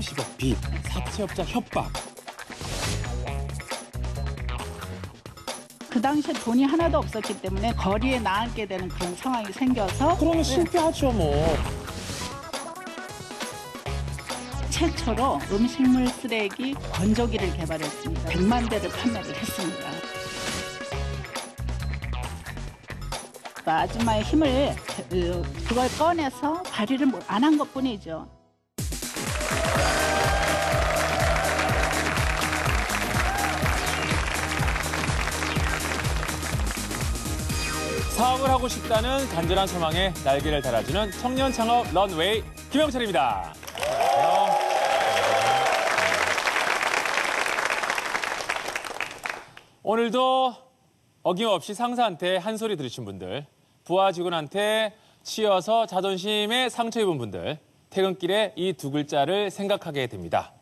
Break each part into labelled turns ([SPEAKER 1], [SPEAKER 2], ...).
[SPEAKER 1] 30억 빚, 사채업자 협박.
[SPEAKER 2] 그 당시에 돈이 하나도 없었기 때문에 거리에 나앉게 되는 그런 상황이 생겨서
[SPEAKER 1] 그러면 실패하죠, 뭐.
[SPEAKER 2] 최초로 음식물 쓰레기 건조기를 개발했습니다. 100만 대를 판매를 했습니다. 아줌마의 힘을 그걸 꺼내서 발휘를 안 한 것뿐이죠.
[SPEAKER 1] 사업을 하고 싶다는 간절한 소망에 날개를 달아주는 청년 창업 런웨이 김영철입니다. 안녕하세요. 오늘도 어김없이 상사한테 한 소리 들으신 분들, 부하 직원한테 치여서 자존심에 상처 입은 분들, 퇴근길에 이 두 글자를 생각하게 됩니다.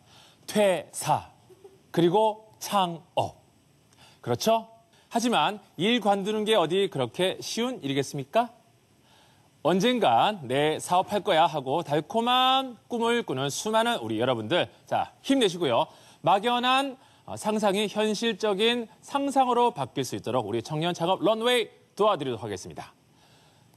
[SPEAKER 1] 퇴사, 그리고 창업. 그렇죠? 하지만 일 관두는 게 어디 그렇게 쉬운 일이겠습니까? 언젠간 내 사업할 거야 하고 달콤한 꿈을 꾸는 수많은 우리 여러분들, 자, 힘내시고요. 막연한 상상이 현실적인 상상으로 바뀔 수 있도록 우리 청년 창업 런웨이 도와드리도록 하겠습니다.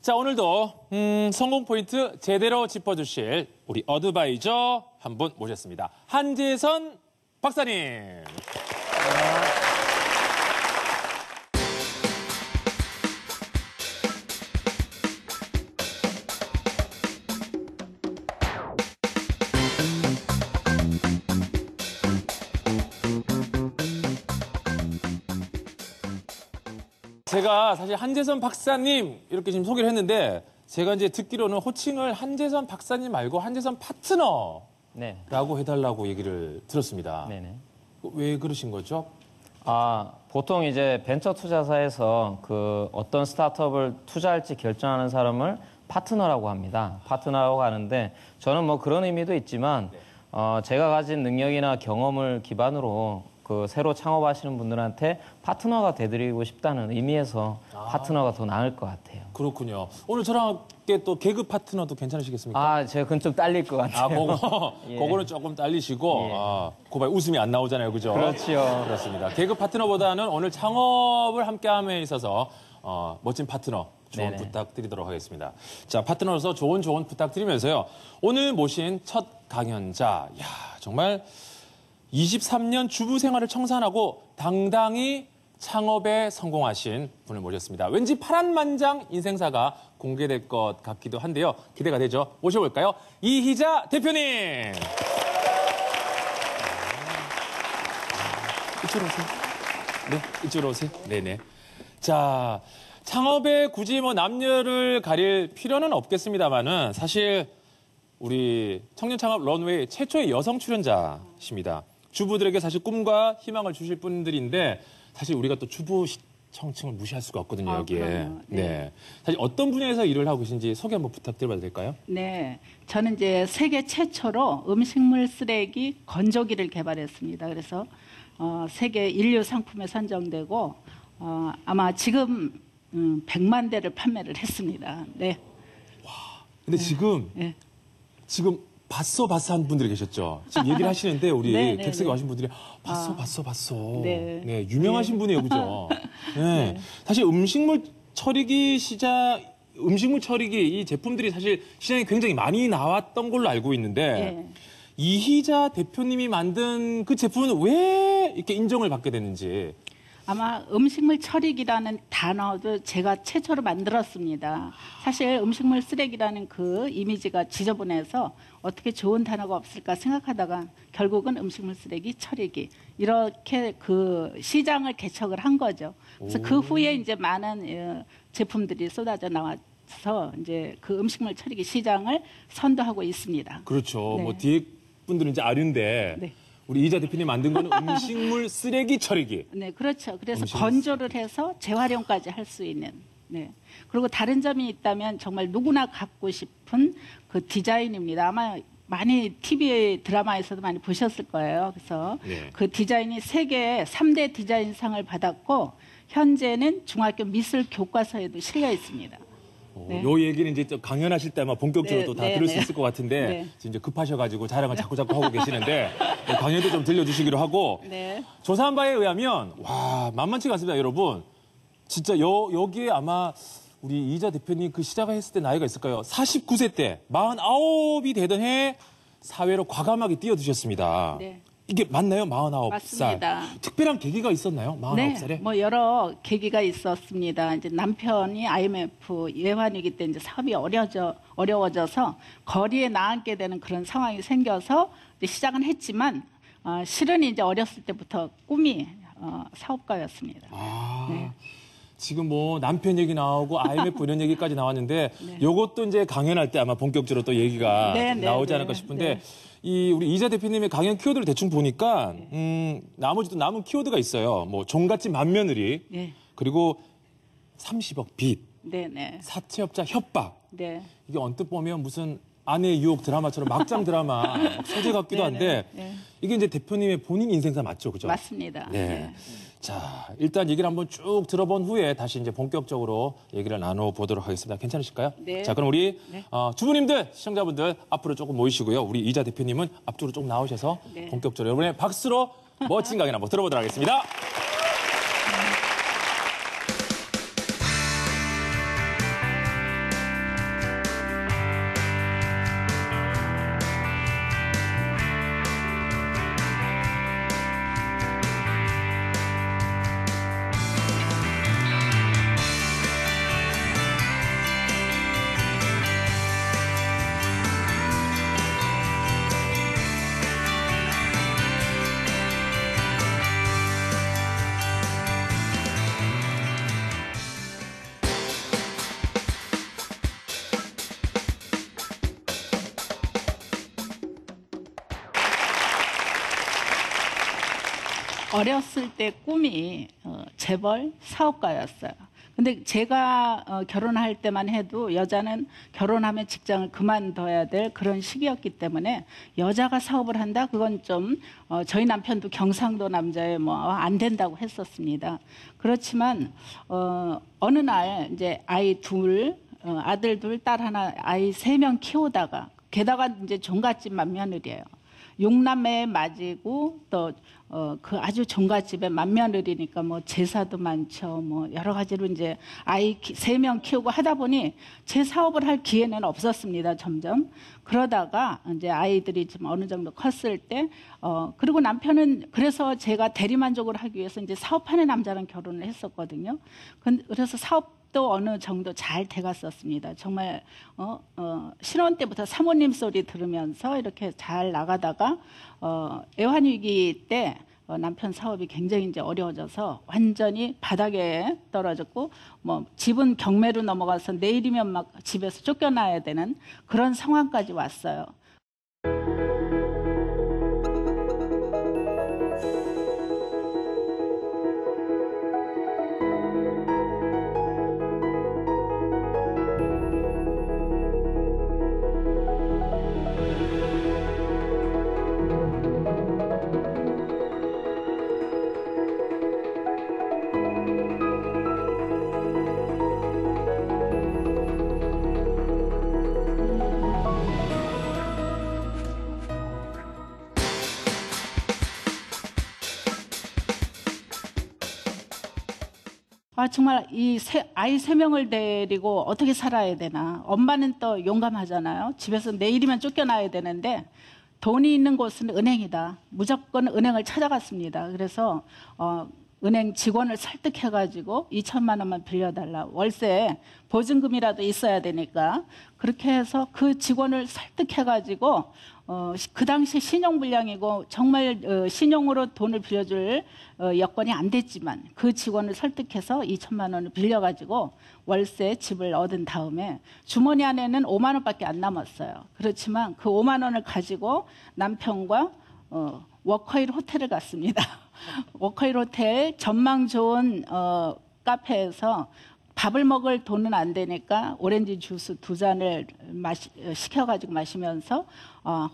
[SPEAKER 1] 자, 오늘도 성공 포인트 제대로 짚어주실 우리 어드바이저 한 분 모셨습니다. 한재선 박사님. 제가 사실 한재선 박사님 이렇게 지금 소개를 했는데 제가 이제 듣기로는 호칭을 한재선 박사님 말고 한재선 파트너라고
[SPEAKER 3] 네.
[SPEAKER 1] 해달라고 얘기를 들었습니다.
[SPEAKER 3] 네네.
[SPEAKER 1] 왜 그러신 거죠?
[SPEAKER 3] 보통 이제 벤처 투자사에서 그 어떤 스타트업을 투자할지 결정하는 사람을 파트너라고 합니다. 파트너라고 하는데 저는 뭐 그런 의미도 있지만 제가 가진 능력이나 경험을 기반으로 그 새로 창업하시는 분들한테 파트너가 돼드리고 싶다는 의미에서 파트너가 더 나을 것 같아요.
[SPEAKER 1] 그렇군요. 오늘 저랑 함께 또 개그 파트너도 괜찮으시겠습니까?
[SPEAKER 3] 제가 그건 좀 딸릴 것 같아요. 예.
[SPEAKER 1] 그거는 조금 딸리시고,
[SPEAKER 3] 예.
[SPEAKER 1] 고발 웃음이 안 나오잖아요, 그죠?
[SPEAKER 3] 그렇죠.
[SPEAKER 1] 그렇습니다. 개그 파트너보다는 오늘 창업을 함께함에 있어서 멋진 파트너 조언
[SPEAKER 3] 네네.
[SPEAKER 1] 부탁드리도록 하겠습니다. 자, 파트너로서 좋은 부탁드리면서요. 오늘 모신 첫 강연자, 야 정말 23년 주부 생활을 청산하고 당당히 창업에 성공하신 분을 모셨습니다. 왠지 파란만장 인생사가 공개될 것 같기도 한데요. 기대가 되죠? 모셔볼까요? 이희자 대표님! 이쪽으로 오세요. 네, 이쪽으로 오세요. 네네. 자, 창업에 굳이 뭐 남녀를 가릴 필요는 없겠습니다만은 사실 우리 청년 창업 런웨이 최초의 여성 출연자십니다. 주부들에게 사실 꿈과 희망을 주실 분들인데 사실 우리가 또 주부 청층을 무시할 수가 없거든요, 여기에.
[SPEAKER 2] 그럼요. 네.
[SPEAKER 1] 사실 어떤 분야에서 일을 하고 계신지 소개 한번 부탁드려도 될까요?
[SPEAKER 2] 네, 저는 이제 세계 최초로 음식물 쓰레기 건조기를 개발했습니다. 그래서 세계 인류 상품에 선정되고 아마 지금 100만 대를 판매를 했습니다. 네.
[SPEAKER 1] 근데 지금 봤어 한 분들이 계셨죠. 지금 얘기를 하시는데 우리
[SPEAKER 2] 네,
[SPEAKER 1] 객석에
[SPEAKER 2] 네.
[SPEAKER 1] 와신 분들이 봤어.
[SPEAKER 2] 네.
[SPEAKER 1] 네, 유명하신 분이에요, 그죠? 네. 사실 음식물 처리기 이 제품들이 사실 시장에 굉장히 많이 나왔던 걸로 알고 있는데
[SPEAKER 2] 네.
[SPEAKER 1] 이희자 대표님이 만든 그 제품은 왜 이렇게 인정을 받게 됐는지.
[SPEAKER 2] 아마 음식물 처리기라는 단어도 제가 최초로 만들었습니다. 사실 음식물 쓰레기라는 그 이미지가 지저분해서 어떻게 좋은 단어가 없을까 생각하다가 결국은 음식물 쓰레기 처리기 이렇게 그 시장을 개척을 한 거죠. 그래서 그 후에 이제 많은 제품들이 쏟아져 나와서 이제 그 음식물 처리기 시장을 선도하고 있습니다.
[SPEAKER 1] 그렇죠.
[SPEAKER 2] 네.
[SPEAKER 1] 뭐 뒤에 분들은 이제 아는데
[SPEAKER 2] 네.
[SPEAKER 1] 우리 이자 대표님 만든 거는 음식물 쓰레기 처리기.
[SPEAKER 2] 네, 그렇죠. 그래서
[SPEAKER 1] 음식물
[SPEAKER 2] 건조를 해서 재활용까지 할 수 있는. 네. 그리고 다른 점이 있다면 정말 누구나 갖고 싶은 그 디자인입니다. 아마 많이 TV 드라마에서도 많이 보셨을 거예요. 그래서
[SPEAKER 1] 네.
[SPEAKER 2] 그 디자인이 세계 3대 디자인상을 받았고 현재는 중학교 미술 교과서에도 실려 있습니다. 네.
[SPEAKER 1] 요 얘기는 이제 또 강연하실 때 아마 본격적으로
[SPEAKER 2] 네,
[SPEAKER 1] 또 다
[SPEAKER 2] 네,
[SPEAKER 1] 들을 수
[SPEAKER 2] 네.
[SPEAKER 1] 있을 것 같은데
[SPEAKER 2] 네.
[SPEAKER 1] 지금 이제 급하셔가지고 자랑을 자꾸 하고 계시는데 강연도 좀 들려주시기로 하고
[SPEAKER 2] 네.
[SPEAKER 1] 조사한 바에 의하면 와 만만치가 않습니다, 여러분. 진짜 여기에 아마 우리 이자 대표님 그 시작을 했을 때 나이가 있을까요? 49세 때 49이 되던 해 사회로 과감하게 뛰어드셨습니다.
[SPEAKER 2] 네.
[SPEAKER 1] 이게 맞나요? 49살.
[SPEAKER 2] 맞습니다.
[SPEAKER 1] 특별한 계기가 있었나요? 49살에?
[SPEAKER 2] 네, 뭐 여러 계기가 있었습니다. 이제 남편이 IMF 예환위기 때 이제 사업이 어려워져서 거리에 나앉게 되는 그런 상황이 생겨서 이제 시작은 했지만 실은 이제 어렸을 때부터 꿈이 사업가였습니다.
[SPEAKER 1] 아, 지금 뭐 남편 얘기 나오고 IMF 이런 얘기까지 나왔는데
[SPEAKER 2] 네.
[SPEAKER 1] 요것도 이제 강연할 때 아마 본격적으로 또 얘기가
[SPEAKER 2] 네, 네,
[SPEAKER 1] 나오지
[SPEAKER 2] 네,
[SPEAKER 1] 않을까 싶은데
[SPEAKER 2] 네.
[SPEAKER 1] 이 우리 이자 대표님의 강연 키워드를 대충 보니까 나머지도 남은 키워드가 있어요. 뭐 종갓집 맏며느리
[SPEAKER 2] 네,
[SPEAKER 1] 그리고 30억 빚,
[SPEAKER 2] 네, 네,
[SPEAKER 1] 사채업자 협박.
[SPEAKER 2] 네.
[SPEAKER 1] 이게 언뜻 보면 무슨 아내의 유혹 드라마처럼 막장 드라마 소재 같기도
[SPEAKER 2] 네,
[SPEAKER 1] 한데
[SPEAKER 2] 네, 네.
[SPEAKER 1] 이게 이제 대표님의 본인 인생사 맞죠, 그죠?
[SPEAKER 2] 맞습니다.
[SPEAKER 1] 네. 자, 일단 얘기를 한번 쭉 들어본 후에 다시 이제 본격적으로 얘기를 나눠보도록 하겠습니다. 괜찮으실까요?
[SPEAKER 2] 네.
[SPEAKER 1] 자, 그럼 우리
[SPEAKER 2] 네.
[SPEAKER 1] 주부님들, 시청자분들 앞으로 조금 모이시고요. 우리 이자 대표님은 앞쪽으로 조금 나오셔서
[SPEAKER 2] 네.
[SPEAKER 1] 본격적으로 여러분의 박수로 멋진 강연 한번 들어보도록 하겠습니다.
[SPEAKER 2] 어렸을 때 꿈이 재벌 사업가였어요. 근데 제가 결혼할 때만 해도 여자는 결혼하면 직장을 그만둬야 될 그런 시기였기 때문에 여자가 사업을 한다? 그건 좀 저희 남편도 경상도 남자에 뭐 안 된다고 했었습니다. 그렇지만 어느 날 이제 아이 둘, 아들 둘, 딸 하나, 아이 3명 키우다가 게다가 이제 종갓집 맏며느리예요. 6남매에 맞이고 또 그 아주 종갓집의 맏며느리니까 뭐 제사도 많죠. 뭐 여러 가지로 이제 아이 3명 키우고 하다 보니 제 사업을 할 기회는 없었습니다. 점점. 그러다가 이제 아이들이 좀 어느 정도 컸을 때 그리고 남편은 그래서 제가 대리만족을 하기 위해서 이제 사업하는 남자랑 결혼을 했었거든요. 그래서 사업도 어느 정도 잘 돼갔었습니다. 정말 신혼 때부터 사모님 소리 들으면서 이렇게 잘 나가다가 애환위기 때 남편 사업이 굉장히 이제 어려워져서 완전히 바닥에 떨어졌고 뭐 집은 경매로 넘어가서 내일이면 막 집에서 쫓겨나야 되는 그런 상황까지 왔어요. 정말 아이 3명을 데리고 어떻게 살아야 되나. 엄마는 또 용감하잖아요. 집에서 내일이면 쫓겨나야 되는데 돈이 있는 곳은 은행이다. 무조건 은행을 찾아갔습니다. 그래서 은행 직원을 설득해가지고 2천만 원만 빌려달라. 월세 보증금이라도 있어야 되니까. 그렇게 해서 그 직원을 설득해가지고 그 당시 신용불량이고 정말 신용으로 돈을 빌려줄 여건이 안 됐지만 그 직원을 설득해서 2천만 원을 빌려가지고 월세 집을 얻은 다음에 주머니 안에는 5만 원밖에 안 남았어요. 그렇지만 그 5만 원을 가지고 남편과 워커힐 호텔을 갔습니다. 워커힐 호텔 전망 좋은 카페에서 밥을 먹을 돈은 안 되니까 오렌지 주스 2잔을 시켜가지고 마시면서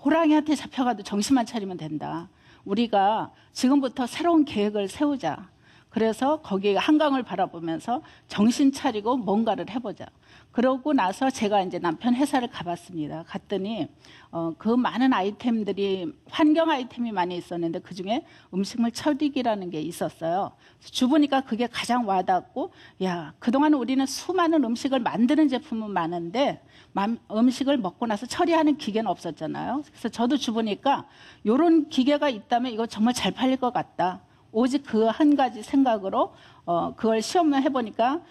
[SPEAKER 2] 호랑이한테 잡혀가도 정신만 차리면 된다. 우리가 지금부터 새로운 계획을 세우자. 그래서 거기 한강을 바라보면서 정신 차리고 뭔가를 해보자. 그러고 나서 제가 이제 남편 회사를 가봤습니다. 갔더니 그 많은 아이템들이 환경 아이템이 많이 있었는데 그중에 음식물 처리기라는 게 있었어요. 주보니까 그게 가장 와닿고, 야, 그동안 우리는 수많은 음식을 만드는 제품은 많은데 음식을 먹고 나서 처리하는 기계는 없었잖아요. 그래서 저도 주보니까 이런 기계가 있다면 이거 정말 잘 팔릴 것 같다. 오직 그 한 가지 생각으로 그걸 시험을 해보니까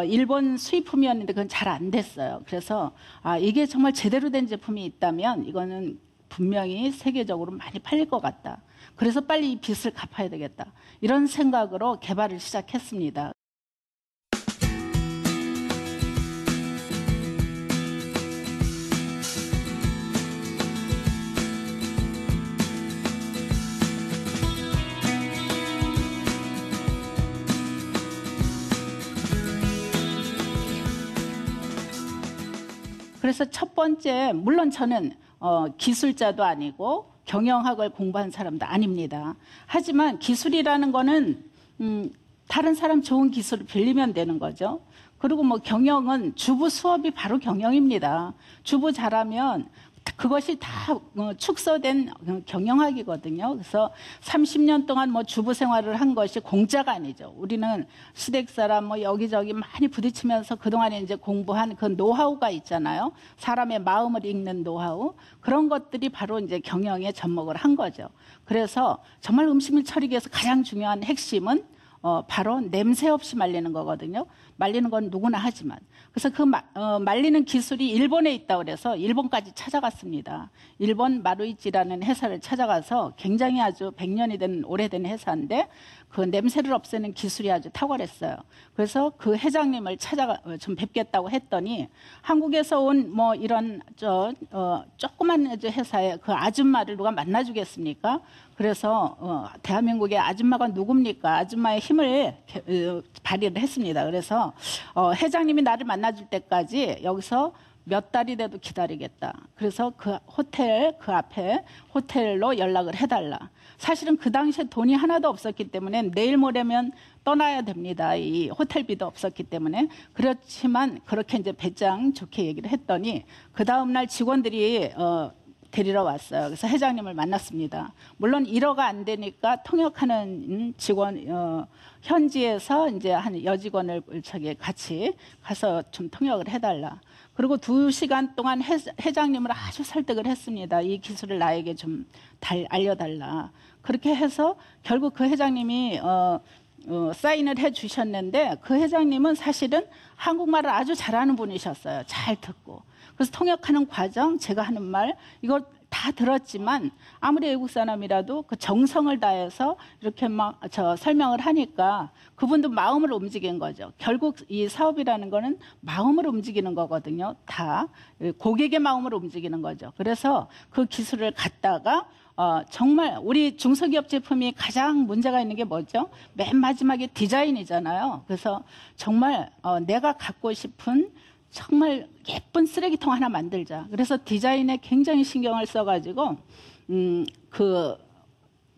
[SPEAKER 2] 일본 수입품이었는데 그건 잘 안 됐어요. 그래서 이게 정말 제대로 된 제품이 있다면 이거는 분명히 세계적으로 많이 팔릴 것 같다. 그래서 빨리 이 빚을 갚아야 되겠다. 이런 생각으로 개발을 시작했습니다. 그래서 첫 번째, 물론 저는 기술자도 아니고 경영학을 공부한 사람도 아닙니다. 하지만 기술이라는 거는 다른 사람 좋은 기술을 빌리면 되는 거죠. 그리고 뭐 경영은 주부 수업이 바로 경영입니다. 주부 잘하면 그것이 다 축소된 경영학이거든요. 그래서 30년 동안 뭐 주부 생활을 한 것이 공짜가 아니죠. 우리는 시댁 사람 뭐 여기저기 많이 부딪히면서 그동안에 이제 공부한 그 노하우가 있잖아요. 사람의 마음을 읽는 노하우. 그런 것들이 바로 이제 경영에 접목을 한 거죠. 그래서 정말 음식물 처리기에서 가장 중요한 핵심은 바로 냄새 없이 말리는 거거든요. 말리는 건 누구나 하지만. 그래서 그 말리는 기술이 일본에 있다고 그래서 일본까지 찾아갔습니다. 일본 마루이치라는 회사를 찾아가서 굉장히 아주 100년이 된 오래된 회사인데 그 냄새를 없애는 기술이 아주 탁월했어요. 그래서 그 회장님을 좀 뵙겠다고 했더니 한국에서 온 뭐 이런 조그만 회사의 그 아줌마를 누가 만나주겠습니까? 그래서 대한민국의 아줌마가 누굽니까? 아줌마의 힘을 발휘를 했습니다. 그래서 회장님이 나를 만나줄 때까지 여기서 몇 달이 돼도 기다리겠다. 그래서 그 호텔, 그 앞에 호텔로 연락을 해달라. 사실은 그 당시에 돈이 하나도 없었기 때문에 내일 모레면 떠나야 됩니다. 이 호텔비도 없었기 때문에. 그렇지만 그렇게 이제 배짱 좋게 얘기를 했더니 그 다음날 직원들이 데리러 왔어요. 그래서 회장님을 만났습니다. 물론 1호가 안 되니까 통역하는 직원, 현지에서 이제 한 여직원을 같이 가서 좀 통역을 해달라. 그리고 2시간 동안 회장님을 아주 설득을 했습니다. 이 기술을 나에게 좀 알려달라. 그렇게 해서 결국 그 회장님이 사인을 해 주셨는데 그 회장님은 사실은 한국말을 아주 잘하는 분이셨어요. 잘 듣고. 그래서 통역하는 과정, 제가 하는 말, 이걸 다 들었지만 아무리 외국 사람이라도 그 정성을 다해서 이렇게 막 설명을 하니까 그분도 마음을 움직인 거죠. 결국 이 사업이라는 거는 마음을 움직이는 거거든요. 다 고객의 마음을 움직이는 거죠. 그래서 그 기술을 갖다가 정말 우리 중소기업 제품이 가장 문제가 있는 게 뭐죠? 맨 마지막에 디자인이잖아요. 그래서 정말 내가 갖고 싶은 정말 예쁜 쓰레기통 하나 만들자. 그래서 디자인에 굉장히 신경을 써가지고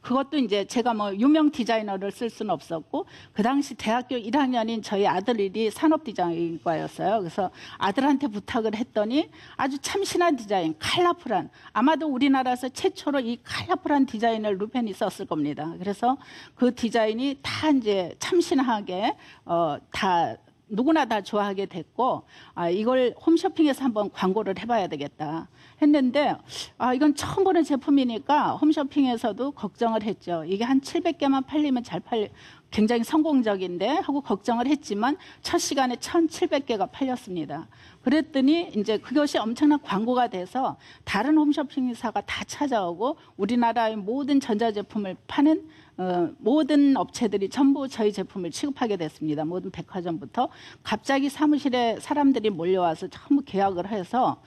[SPEAKER 2] 그것도 이제 제가 뭐 유명 디자이너를 쓸 수는 없었고 그 당시 대학교 1학년인 저희 아들이 산업디자인과였어요. 그래서 아들한테 부탁을 했더니 아주 참신한 디자인, 컬러풀한, 아마도 우리나라에서 최초로 이 컬러풀한 디자인을 루펜이 썼을 겁니다. 그래서 그 디자인이 다 이제 참신하게 다 누구나 다 좋아하게 됐고 이걸 홈쇼핑에서 한번 광고를 해봐야 되겠다 했는데 이건 처음 보는 제품이니까 홈쇼핑에서도 걱정을 했죠. 이게 한 700개만 팔리면 굉장히 성공적인데 하고 걱정을 했지만 첫 시간에 1,700개가 팔렸습니다. 그랬더니 이제 그것이 엄청난 광고가 돼서 다른 홈쇼핑사가 다 찾아오고 우리나라의 모든 전자제품을 파는 모든 업체들이 전부 저희 제품을 취급하게 됐습니다. 모든 백화점부터 갑자기 사무실에 사람들이 몰려와서 전부 계약을 해서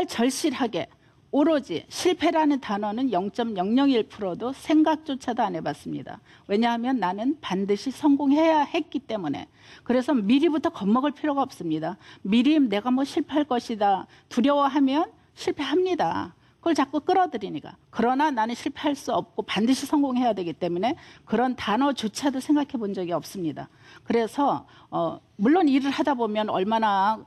[SPEAKER 2] 정말 절실하게 오로지 실패라는 단어는 0.001%도 생각조차도 안 해봤습니다. 왜냐하면 나는 반드시 성공해야 했기 때문에. 그래서 미리부터 겁먹을 필요가 없습니다. 미리 내가 뭐 실패할 것이다 두려워하면 실패합니다. 그걸 자꾸 끌어들이니까. 그러나 나는 실패할 수 없고 반드시 성공해야 되기 때문에 그런 단어조차도 생각해 본 적이 없습니다. 그래서 물론 일을 하다 보면 얼마나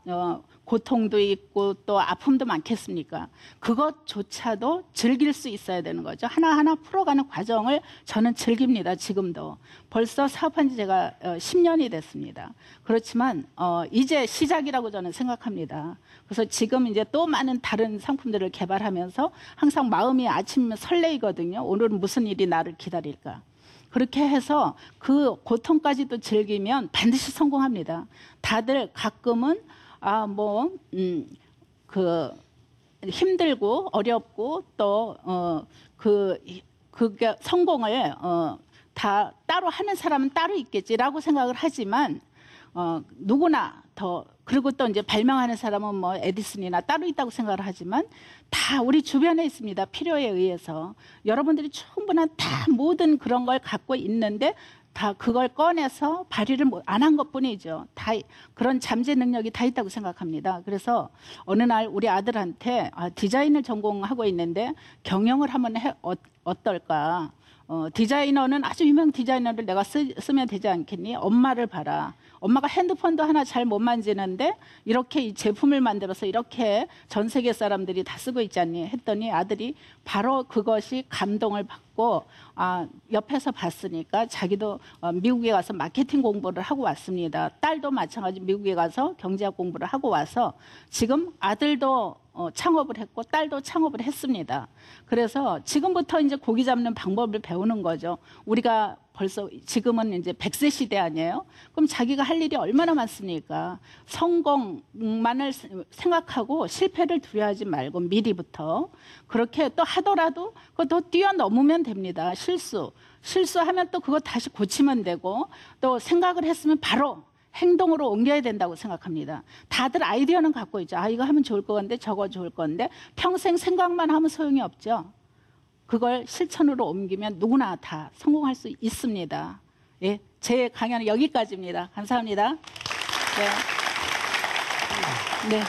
[SPEAKER 2] 고통도 있고 또 아픔도 많겠습니까? 그것조차도 즐길 수 있어야 되는 거죠. 하나하나 풀어가는 과정을 저는 즐깁니다. 지금도. 벌써 사업한 지 제가 10년이 됐습니다. 그렇지만 이제 시작이라고 저는 생각합니다. 그래서 지금 이제 또 많은 다른 상품들을 개발하면서 항상 마음이 아침이면 설레이거든요. 오늘은 무슨 일이 나를 기다릴까? 그렇게 해서 그 고통까지도 즐기면 반드시 성공합니다. 다들 가끔은 힘들고 어렵고 또 그게 성공을 다 따로 하는 사람은 따로 있겠지라고 생각을 하지만 누구나 그리고 또 이제 발명하는 사람은 뭐 에디슨이나 따로 있다고 생각을 하지만 다 우리 주변에 있습니다. 필요에 의해서 여러분들이 충분한 다 모든 그런 걸 갖고 있는데 다 그걸 꺼내서 발휘를 안 한 것뿐이죠. 다 그런 잠재 능력이 다 있다고 생각합니다. 그래서 어느 날 우리 아들한테 디자인을 전공하고 있는데 경영을 한번 어떨까? 디자이너는 아주 유명 디자이너를 내가 쓰면 되지 않겠니? 엄마를 봐라. 엄마가 핸드폰도 하나 잘 못 만지는데 이렇게 이 제품을 만들어서 이렇게 전 세계 사람들이 다 쓰고 있지 않니? 했더니 아들이 바로 그것이 감동을 받고 옆에서 봤으니까 자기도 미국에 가서 마케팅 공부를 하고 왔습니다. 딸도 마찬가지 미국에 가서 경제학 공부를 하고 와서 지금 아들도 창업을 했고 딸도 창업을 했습니다. 그래서 지금부터 이제 고기 잡는 방법을 배우는 거죠. 우리가 벌써 지금은 이제 100세 시대 아니에요? 그럼 자기가 할 일이 얼마나 많습니까? 성공만을 생각하고 실패를 두려워하지 말고 미리부터 그렇게 또 하더라도 그거 뛰어넘으면 됩니다. 실수하면 또 그거 다시 고치면 되고 또 생각을 했으면 바로 행동으로 옮겨야 된다고 생각합니다. 다들 아이디어는 갖고 있죠. 이거 하면 좋을 건데 저거 좋을 건데 평생 생각만 하면 소용이 없죠. 그걸 실천으로 옮기면 누구나 다 성공할 수 있습니다. 예, 제 강연은 여기까지입니다. 감사합니다. 네.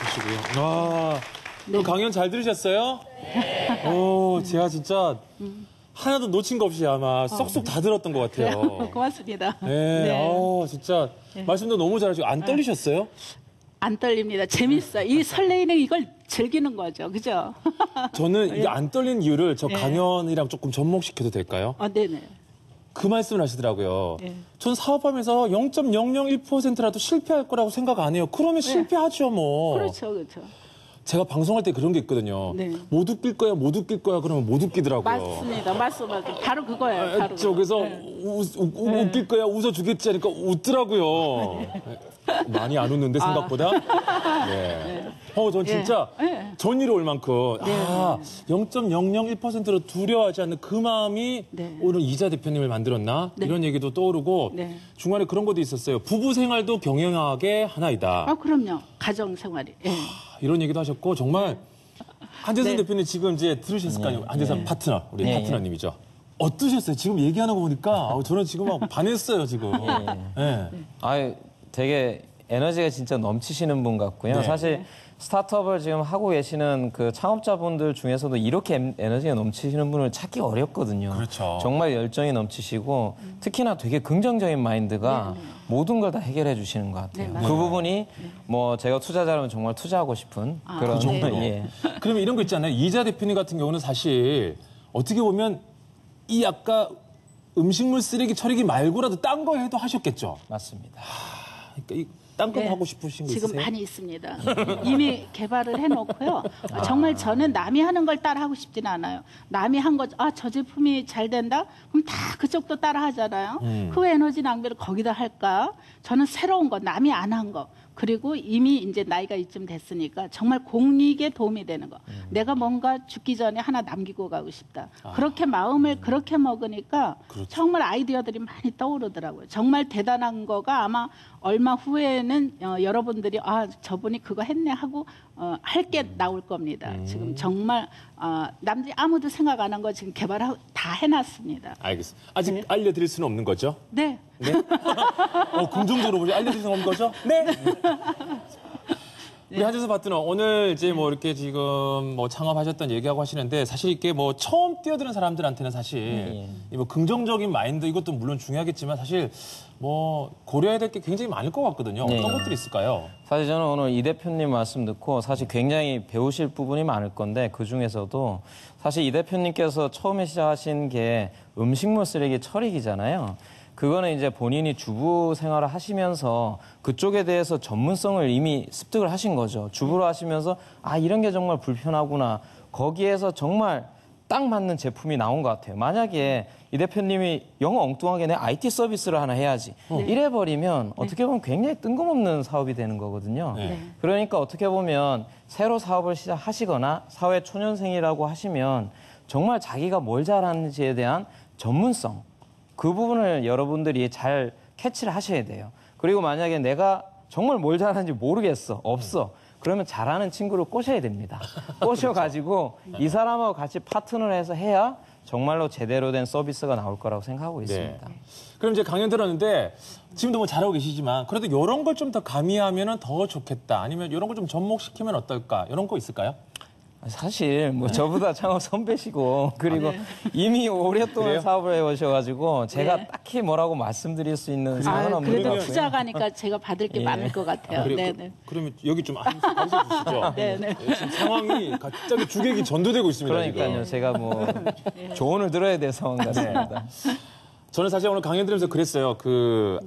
[SPEAKER 1] 보시고요. 네. 강연 잘 들으셨어요? 네. 오, 제가 진짜 하나도 놓친 거 없이 아마 쏙쏙 다 들었던 것 같아요.
[SPEAKER 2] 고맙습니다.
[SPEAKER 1] 네.
[SPEAKER 2] 네.
[SPEAKER 1] 진짜 말씀도 너무 잘하시고 안 떨리셨어요?
[SPEAKER 2] 안 떨립니다. 재밌어요. 이 설레이는 이걸 즐기는 거죠. 그죠?
[SPEAKER 1] 저는 이게 안 떨리는 이유를 저 강연이랑 조금 접목시켜도 될까요?
[SPEAKER 2] 네네.
[SPEAKER 1] 그 말씀을 하시더라고요. 전 사업하면서 0.001%라도 실패할 거라고 생각 안 해요. 그러면 실패하죠, 뭐.
[SPEAKER 2] 그렇죠, 그렇죠.
[SPEAKER 1] 제가 방송할 때 그런 게 있거든요.
[SPEAKER 2] 네.
[SPEAKER 1] 못 웃길 거야, 못 웃길 거야, 그러면 못 웃기더라고요.
[SPEAKER 2] 맞습니다. 바로 그거예요. 바로
[SPEAKER 1] 그래서 웃길 거야, 웃어주겠지 하니까 웃더라고요. 많이 안 웃는데 생각보다. 네. 전 진짜 전의로 올 만큼 0.001%로 두려워하지 않는 그 마음이 오늘 이자 대표님을 만들었나 이런 얘기도 떠오르고 중간에 그런 것도 있었어요. 부부 생활도 병행하게 하나이다.
[SPEAKER 2] 그럼요. 가정 생활이.
[SPEAKER 1] 이런 얘기도 하셨고 정말 한재선 대표님 지금 이제 들으셨을 거 아니에요. 한재선 파트너, 우리 파트너님이죠. 어떠셨어요? 지금 얘기하는 거 보니까 저는 지금 막 반했어요, 지금.
[SPEAKER 3] 되게 에너지가 진짜 넘치시는 분 같고요. 사실 스타트업을 지금 하고 계시는 그 창업자분들 중에서도 이렇게 에너지가 넘치시는 분을 찾기 어렵거든요.
[SPEAKER 1] 그렇죠.
[SPEAKER 3] 정말 열정이 넘치시고 특히나 되게 긍정적인 마인드가 모든 걸 다 해결해 주시는 것 같아요. 그 부분이 뭐 제가 투자자라면 정말 투자하고 싶은 그런
[SPEAKER 1] 그 정도로. 그러면 이런 거 있잖아요. 이자 대표님 같은 경우는 사실 어떻게 보면 이 아까 음식물 쓰레기 처리기 말고라도 딴 거 해도 하셨겠죠?
[SPEAKER 3] 맞습니다.
[SPEAKER 1] 그러니까 딴 거 하고 싶으신 거
[SPEAKER 2] 지금
[SPEAKER 1] 있으세요?
[SPEAKER 2] 많이 있습니다. 이미 개발을 해놓고요. 정말 저는 남이 하는 걸 따라하고 싶지는 않아요. 남이 한 거, 저 제품이 잘 된다? 그럼 다 그쪽도 따라 하잖아요. 그 에너지 낭비를 거기다 할까? 저는 새로운 거, 남이 안 한 거. 그리고 이미 이제 나이가 이쯤 됐으니까 정말 공익에 도움이 되는 거. 내가 뭔가 죽기 전에 하나 남기고 가고 싶다. 그렇게 마음을 그렇게 먹으니까
[SPEAKER 1] 그렇죠.
[SPEAKER 2] 정말 아이디어들이 많이 떠오르더라고요. 정말 대단한 거가 아마 얼마 후에는 여러분들이 아 저분이 그거 했네 하고 할 게 나올 겁니다. 지금 정말 남들이 아무도 생각 안 한 거 지금 개발하고 다 해놨습니다.
[SPEAKER 1] 알겠습니다. 아직 알려드릴 수는 없는 거죠?
[SPEAKER 2] 네.
[SPEAKER 1] 네? 긍정적으로 보지 알려드릴 수는 없는 거죠? 네. 우리 한재수 파트너 오늘 이제 뭐 이렇게 지금 뭐 창업하셨던 얘기하고 하시는데 사실 이게 뭐 처음 뛰어드는 사람들한테는 사실 이 뭐 긍정적인 마인드 이것도 물론 중요하겠지만 사실 뭐 고려해야 될 게 굉장히 많을 것 같거든요. 어떤 것들이 있을까요?
[SPEAKER 3] 사실 저는 오늘 이 대표님 말씀 듣고 사실 굉장히 배우실 부분이 많을 건데 그중에서도 사실 이 대표님께서 처음에 시작하신 게 음식물 쓰레기 처리기잖아요. 그거는 이제 본인이 주부 생활을 하시면서 그쪽에 대해서 전문성을 이미 습득을 하신 거죠. 주부로 하시면서 아 이런 게 정말 불편하구나. 거기에서 정말 딱 맞는 제품이 나온 것 같아요. 만약에 이 대표님이 영어 엉뚱하게 내 IT 서비스를 하나 해야지. 이래버리면 어떻게 보면 굉장히 뜬금없는 사업이 되는 거거든요.
[SPEAKER 1] 네.
[SPEAKER 3] 그러니까 어떻게 보면 새로 사업을 시작하시거나 사회 초년생이라고 하시면 정말 자기가 뭘 잘하는지에 대한 전문성 그 부분을 여러분들이 잘 캐치를 하셔야 돼요. 그리고 만약에 내가 정말 뭘 잘하는지 모르겠어. 없어. 그러면 잘하는 친구를 꼬셔야 됩니다. 꼬셔가지고 이 사람하고 같이 파트너를 해서 해야 정말로 제대로 된 서비스가 나올 거라고 생각하고 있습니다.
[SPEAKER 1] 그럼 이제 강연 들었는데 지금도 뭐 잘하고 계시지만 그래도 이런 걸 좀 더 가미하면 더 좋겠다. 아니면 이런 걸 좀 접목시키면 어떨까? 이런 거 있을까요?
[SPEAKER 3] 사실 뭐 저보다 창업 선배시고 그리고 이미 오랫동안
[SPEAKER 1] 그래요?
[SPEAKER 3] 사업을 해오셔가지고 제가
[SPEAKER 2] 네.
[SPEAKER 3] 딱히 뭐라고 말씀드릴 수 있는 상황은 없는 것
[SPEAKER 2] 그래도
[SPEAKER 3] 같고요.
[SPEAKER 2] 투자가니까 제가 받을 게 많을 것 같아요. 네네.
[SPEAKER 1] 그러면 여기 좀 앉으셔 주시죠.
[SPEAKER 2] 네네.
[SPEAKER 1] 지금 상황이 갑자기 주객이 전도되고 있습니다.
[SPEAKER 3] 그러니까요.
[SPEAKER 1] 지금.
[SPEAKER 3] 제가 뭐 조언을 들어야 될 상황 같습니다.
[SPEAKER 1] 저는 사실 오늘 강연 들으면서 그랬어요.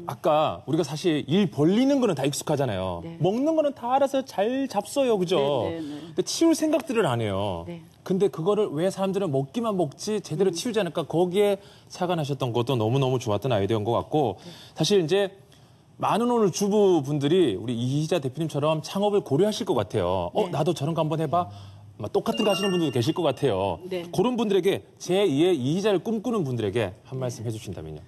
[SPEAKER 1] 아까 우리가 사실 일 벌리는 거는 다 익숙하잖아요.
[SPEAKER 2] 네.
[SPEAKER 1] 먹는 거는 다 알아서 잘 잡숴요. 그죠?
[SPEAKER 2] 네, 네, 네.
[SPEAKER 1] 근데 치울 생각들을 안 해요.
[SPEAKER 2] 네.
[SPEAKER 1] 근데 그거를 왜 사람들은 먹기만 먹지 제대로 치우지 않을까 거기에 착안하셨던 것도 너무너무 좋았던 아이디어인 것 같고 사실 이제 많은 오늘 주부분들이 우리 이희자 대표님처럼 창업을 고려하실 것 같아요. 나도 저런 거 한번 해봐. 똑같은 거 하시는 분들도 계실 것 같아요.
[SPEAKER 2] 네.
[SPEAKER 1] 그런 분들에게 제2의 이희자를 꿈꾸는 분들에게 한 말씀 해주신다면요.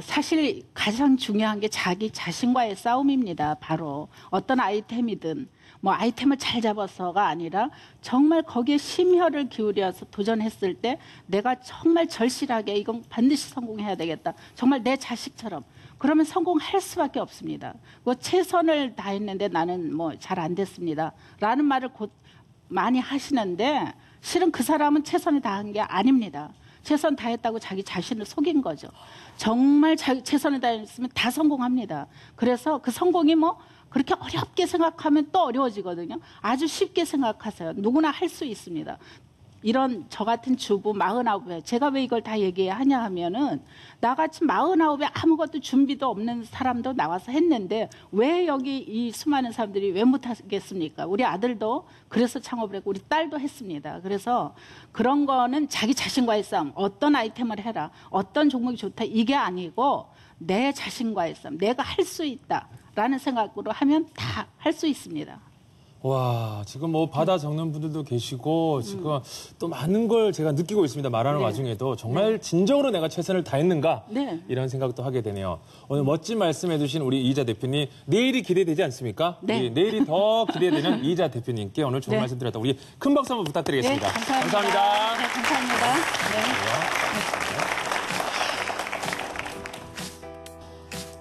[SPEAKER 2] 사실 가장 중요한 게 자기 자신과의 싸움입니다. 바로 어떤 아이템이든 뭐 아이템을 잘 잡아서가 아니라 정말 거기에 심혈을 기울여서 도전했을 때 내가 정말 절실하게 이건 반드시 성공해야 되겠다. 정말 내 자식처럼. 그러면 성공할 수밖에 없습니다. 뭐 최선을 다했는데 나는 뭐 잘 안 됐습니다. 라는 말을 곧 많이 하시는데 실은 그 사람은 최선을 다한 게 아닙니다. 최선 다했다고 자기 자신을 속인 거죠. 정말 최선을 다했으면 다 성공합니다. 그래서 그 성공이 뭐 그렇게 어렵게 생각하면 또 어려워지거든요. 아주 쉽게 생각하세요. 누구나 할 수 있습니다. 이런 저 같은 주부 49에 제가 왜 이걸 다 얘기하냐 하면은 나같이 49에 아무것도 준비도 없는 사람도 나와서 했는데 왜 여기 이 수많은 사람들이 왜 못하겠습니까? 우리 아들도 그래서 창업을 했고 우리 딸도 했습니다. 그래서 그런 거는 자기 자신과의 싸움, 어떤 아이템을 해라, 어떤 종목이 좋다 이게 아니고 내 자신과의 싸움, 내가 할 수 있다라는 생각으로 하면 다 할 수 있습니다.
[SPEAKER 1] 와, 지금 뭐 받아 적는 분들도 계시고 지금 또 많은 걸 제가 느끼고 있습니다. 말하는
[SPEAKER 2] 네.
[SPEAKER 1] 와중에도 정말 진정으로 내가 최선을 다했는가
[SPEAKER 2] 네.
[SPEAKER 1] 이런 생각도 하게 되네요. 오늘 멋진 말씀해 주신 우리 이희자 대표님 내일이 기대되지 않습니까?
[SPEAKER 2] 네.
[SPEAKER 1] 우리 내일이 더 기대되는 이희자 대표님께 오늘 좋은
[SPEAKER 2] 네.
[SPEAKER 1] 말씀 드렸다. 우리 큰 박수 한번 부탁드리겠습니다.
[SPEAKER 2] 네, 감사합니다.
[SPEAKER 1] 감사합니다.
[SPEAKER 2] 네, 감사합니다. 네.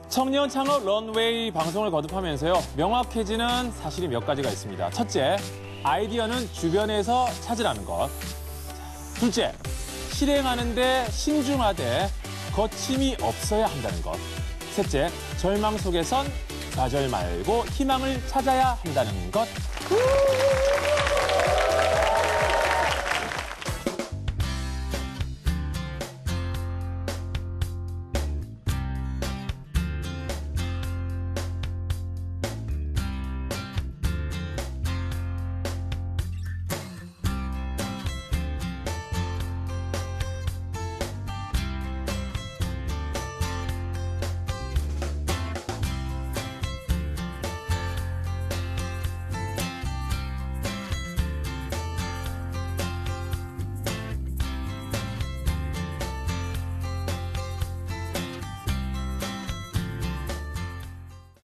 [SPEAKER 1] 청년 창업 런웨이 방송을 거듭하면서요. 명확해지는 사실이 몇 가지가 있습니다. 첫째, 아이디어는 주변에서 찾으라는 것. 둘째, 실행하는데 신중하되 거침이 없어야 한다는 것. 셋째, 절망 속에선 좌절 말고 희망을 찾아야 한다는 것.